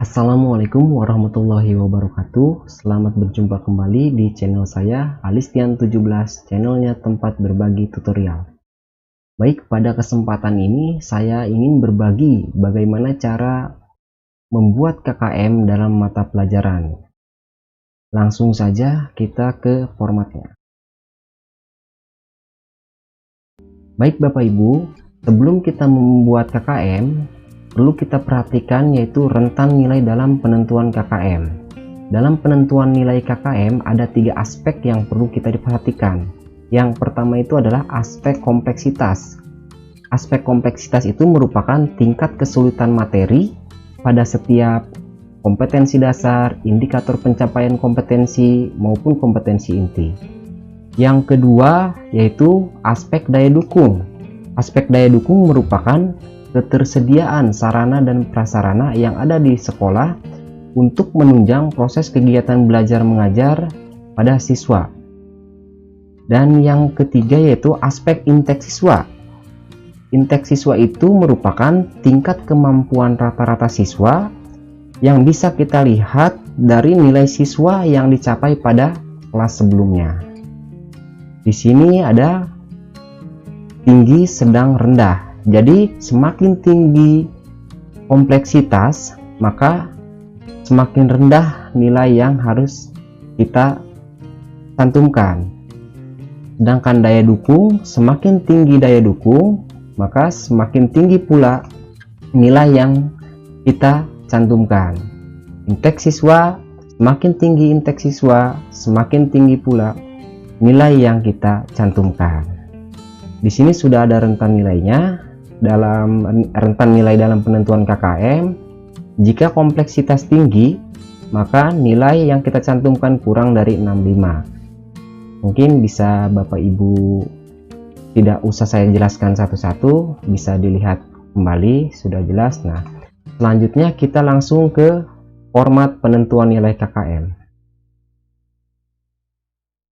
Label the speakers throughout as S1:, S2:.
S1: Assalamualaikum warahmatullahi wabarakatuh. Selamat berjumpa kembali di channel saya Alistian17, channelnya tempat berbagi tutorial. Baik, pada kesempatan ini saya ingin berbagi bagaimana cara membuat KKM dalam mata pelajaran. Langsung saja kita ke formatnya. Baik Bapak Ibu, sebelum kita membuat KKM, perlu kita perhatikan yaitu rentan nilai dalam penentuan KKM. Dalam penentuan nilai KKM ada 3 aspek yang perlu kita diperhatikan. Yang pertama itu adalah aspek kompleksitas. Aspek kompleksitas itu merupakan tingkat kesulitan materi pada setiap kompetensi dasar, indikator pencapaian kompetensi maupun kompetensi inti. Yang kedua yaitu aspek daya dukung. Aspek daya dukung merupakan ketersediaan sarana dan prasarana yang ada di sekolah untuk menunjang proses kegiatan belajar mengajar pada siswa. Dan yang ketiga yaitu aspek inteks siswa. Inteks siswa itu merupakan tingkat kemampuan rata-rata siswa yang bisa kita lihat dari nilai siswa yang dicapai pada kelas sebelumnya. Di sini ada tinggi, sedang, rendah. Jadi semakin tinggi kompleksitas, maka semakin rendah nilai yang harus kita cantumkan. Sedangkan daya dukung, semakin tinggi daya dukung, maka semakin tinggi pula nilai yang kita cantumkan. Inteks siswa, semakin tinggi inteks siswa, semakin tinggi pula nilai yang kita cantumkan. Di sini sudah ada rentan nilainya. Dalam rentan nilai dalam penentuan KKM, jika kompleksitas tinggi, maka nilai yang kita cantumkan kurang dari 65. Mungkin bisa Bapak Ibu tidak usah saya jelaskan satu-satu, bisa dilihat kembali, sudah jelas. Nah, selanjutnya kita langsung ke format penentuan nilai KKM.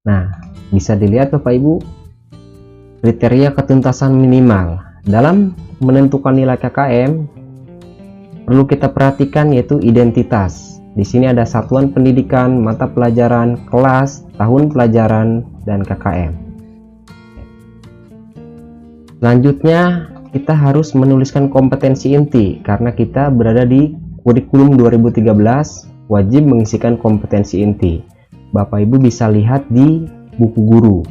S1: Nah, bisa dilihat Bapak Ibu, kriteria ketuntasan minimal. Dalam menentukan nilai KKM, perlu kita perhatikan yaitu identitas. Di sini ada satuan pendidikan, mata pelajaran, kelas, tahun pelajaran, dan KKM. Selanjutnya, kita harus menuliskan kompetensi inti karena kita berada di kurikulum 2013, wajib mengisikan kompetensi inti. Bapak Ibu bisa lihat di buku guru.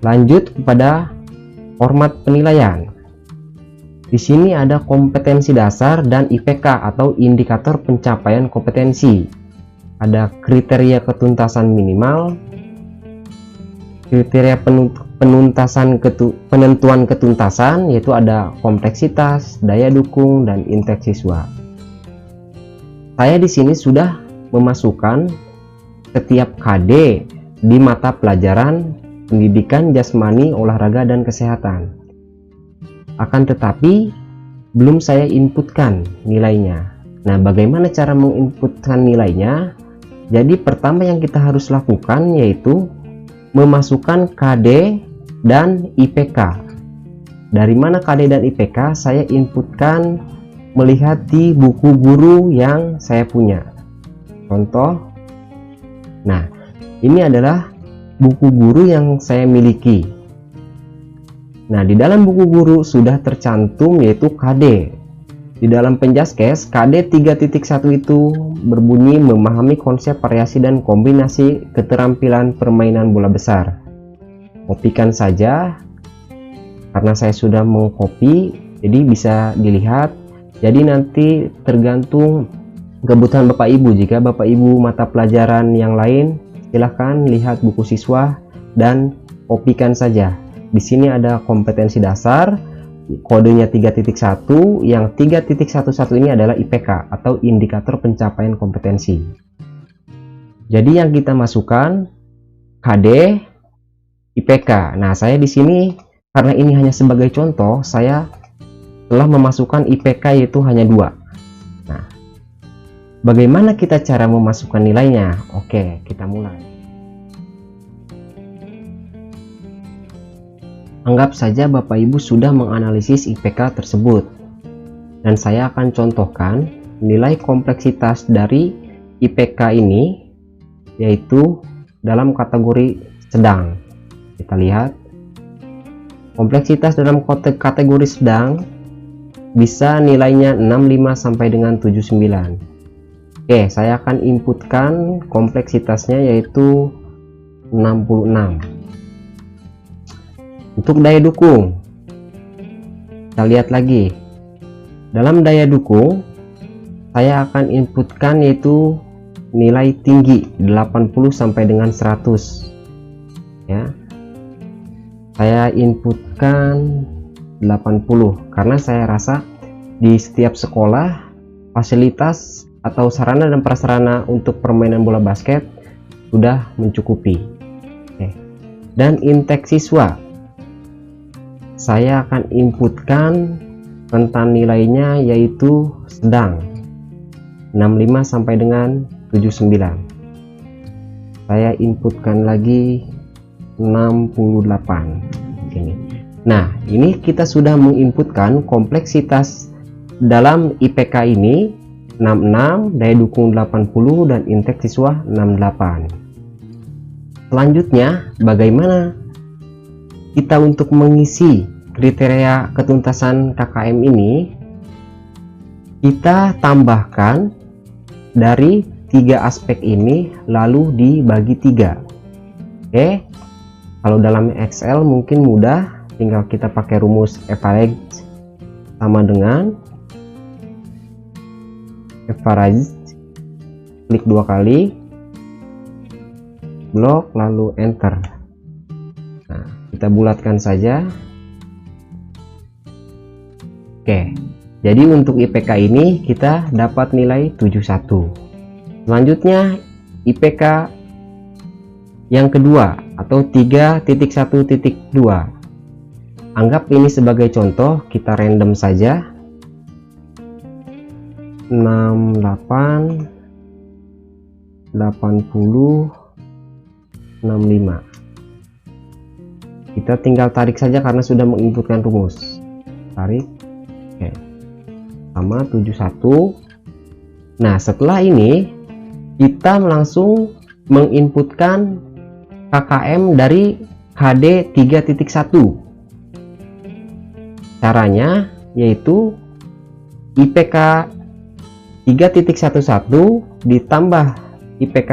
S1: Lanjut kepada format penilaian. Di sini ada kompetensi dasar dan IPK atau indikator pencapaian kompetensi. Ada kriteria ketuntasan minimal, kriteria penentuan ketuntasan yaitu ada kompleksitas, daya dukung, dan inteks siswa. Saya di sini sudah memasukkan setiap KD di mata pelajaran pendidikan jasmani, olahraga, dan kesehatan. Akan tetapi belum saya inputkan nilainya. Nah, bagaimana cara menginputkan nilainya? Jadi pertama yang kita harus lakukan yaitu memasukkan KD dan IPK. Dari mana KD dan IPK? Saya inputkan melihat di buku guru yang saya punya. Contoh, nah ini adalah buku guru yang saya miliki. Nah, di dalam buku guru sudah tercantum yaitu KD. Di dalam penjaskes, KD 3.1 itu berbunyi memahami konsep variasi dan kombinasi keterampilan permainan bola besar. Kopikan saja, karena saya sudah mengcopy, jadi bisa dilihat. Jadi nanti tergantung kebutuhan Bapak Ibu. Jika Bapak Ibu mata pelajaran yang lain, silahkan lihat buku siswa dan kopikan saja. Di sini ada kompetensi dasar, kodenya 3.1, yang 3.11 ini adalah IPK atau indikator pencapaian kompetensi. Jadi yang kita masukkan KD, IPK. Nah, saya di sini karena ini hanya sebagai contoh, saya telah memasukkan IPK yaitu hanya 2. Nah, bagaimana kita cara memasukkan nilainya? Oke, kita mulai. Anggap saja Bapak Ibu sudah menganalisis IPK tersebut. dan saya akan contohkan nilai kompleksitas dari IPK ini, yaitu dalam kategori sedang. Kita lihat kompleksitas dalam kategori sedang bisa nilainya 65 sampai dengan 79. Oke, saya akan inputkan kompleksitasnya yaitu 66. Untuk daya dukung, kita lihat lagi. Dalam daya dukung, saya akan inputkan yaitu nilai tinggi 80 sampai dengan 100. Ya. Saya inputkan 80 karena saya rasa di setiap sekolah fasilitas atau sarana dan prasarana untuk permainan bola basket sudah mencukupi. Oke. Dan intake siswa, saya akan inputkan rentan nilainya yaitu sedang 65 sampai dengan 79. Saya inputkan lagi 68 ini. Nah, ini kita sudah menginputkan kompleksitas dalam IPK ini 66, daya dukung 80, dan intake siswa 68. Selanjutnya, bagaimana kita untuk mengisi kriteria ketuntasan KKM ini? Kita tambahkan dari 3 aspek ini lalu dibagi 3. Oke, kalau dalam Excel mungkin mudah, tinggal kita pakai rumus average sama dengan average, klik 2 kali, blok, lalu enter. Nah, kita bulatkan saja. Oke, jadi untuk IPK ini kita dapat nilai 71. Selanjutnya IPK yang kedua atau 3.1.2. Anggap ini sebagai contoh, kita random saja. 68, 80, 65. Kita tinggal tarik saja karena sudah menginputkan rumus. Tarik. Oke. Sama 71. Nah, setelah ini kita langsung menginputkan KKM dari KD 3.1. Caranya yaitu IPK 3.11 ditambah IPK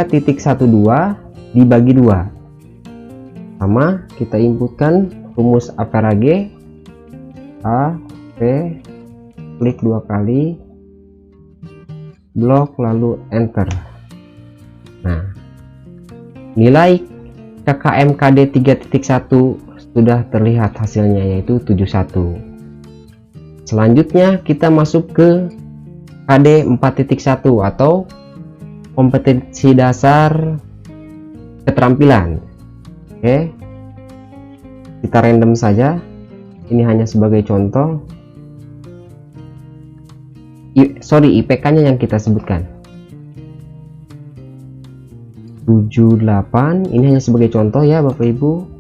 S1: 3.12 dibagi 2. Sama, kita inputkan rumus average A, P, klik 2 kali, blok, lalu enter. Nah, nilai KKM KD 3.1 sudah terlihat hasilnya yaitu 71. Selanjutnya kita masuk ke KD 4.1 atau kompetensi dasar keterampilan. Oke, kita random saja, ini hanya sebagai contoh. IPK nya yang kita sebutkan 78, ini hanya sebagai contoh ya Bapak Ibu.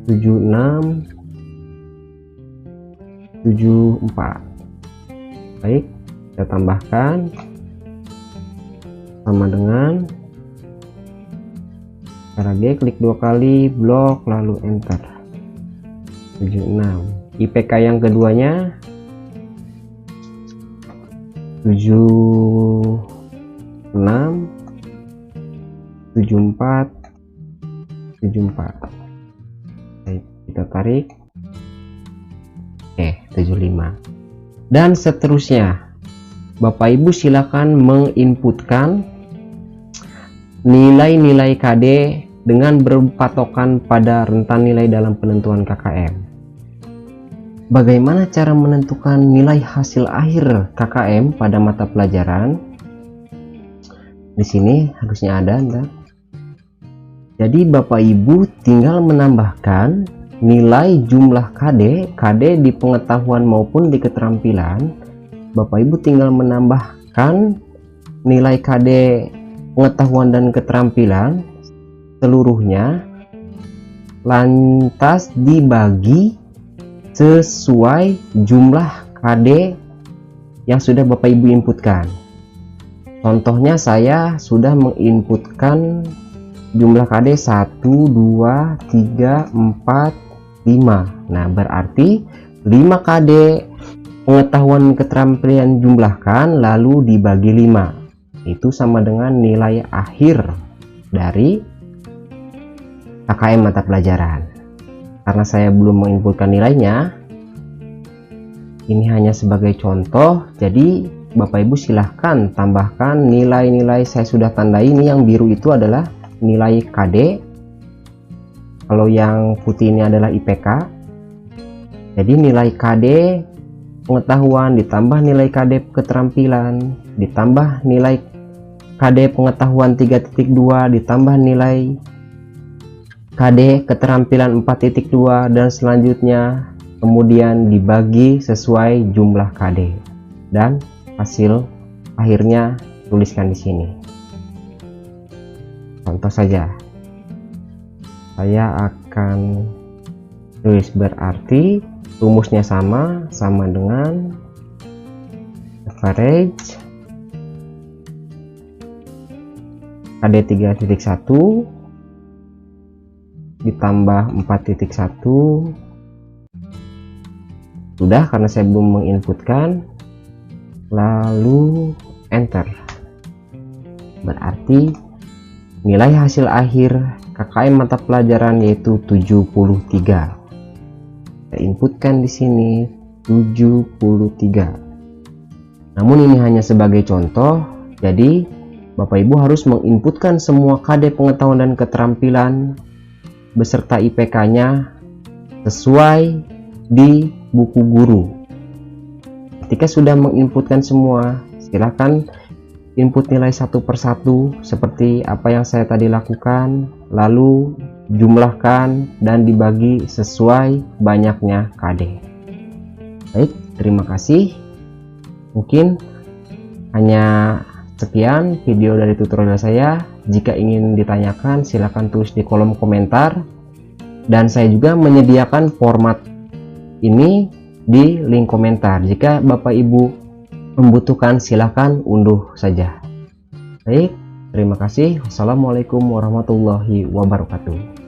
S1: 76, 74. Baik, kita tambahkan sama dengan average, klik 2 kali, blok, lalu enter. 76. IPK yang keduanya 76, 74, 74. Baik, kita tarik. Oke, 75. Dan seterusnya. Bapak Ibu silakan menginputkan nilai-nilai KD dengan berpatokan pada rentan nilai dalam penentuan KKM. Bagaimana cara menentukan nilai hasil akhir KKM pada mata pelajaran? Di sini harusnya ada, enggak? Jadi Bapak Ibu tinggal menambahkan nilai jumlah KD di pengetahuan maupun di keterampilan. Bapak Ibu tinggal menambahkan nilai KD pengetahuan dan keterampilan seluruhnya, lantas dibagi sesuai jumlah KD yang sudah Bapak Ibu inputkan. Contohnya saya sudah menginputkan jumlah KD 1, 2, 3, 4, 5. Nah, berarti 5 KD pengetahuan keterampilan jumlahkan lalu dibagi 5. Itu sama dengan nilai akhir dari KKM mata pelajaran. Karena saya belum menginputkan nilainya, ini hanya sebagai contoh, jadi Bapak Ibu silahkan tambahkan nilai-nilai saya sudah tandai. Ini yang biru itu adalah nilai KD, kalau yang putih ini adalah IPK. Jadi nilai KD pengetahuan ditambah nilai KD keterampilan ditambah nilai KD pengetahuan 3.2 ditambah nilai KD keterampilan 4.2 dan selanjutnya, kemudian dibagi sesuai jumlah KD dan hasil akhirnya tuliskan di sini. Contoh saja, saya akan tulis berarti rumusnya sama dengan average KD 3.1 ditambah 4.1. Sudah, karena saya belum menginputkan, lalu enter. Berarti nilai hasil akhir KKM mata pelajaran yaitu 73. Saya inputkan di sini 73. Namun ini hanya sebagai contoh, jadi Bapak Ibu harus menginputkan semua KD pengetahuan dan keterampilan beserta IPK-nya sesuai di buku guru. Ketika sudah menginputkan semua, silakan input nilai satu persatu seperti apa yang saya tadi lakukan, lalu jumlahkan dan dibagi sesuai banyaknya KD. Baik, terima kasih. Mungkin hanya sekian video dari tutorial saya. Jika ingin ditanyakan, silakan tulis di kolom komentar, dan saya juga menyediakan format ini di link komentar. Jika Bapak Ibu membutuhkan, silakan unduh saja. Baik, terima kasih. Wassalamualaikum warahmatullahi wabarakatuh.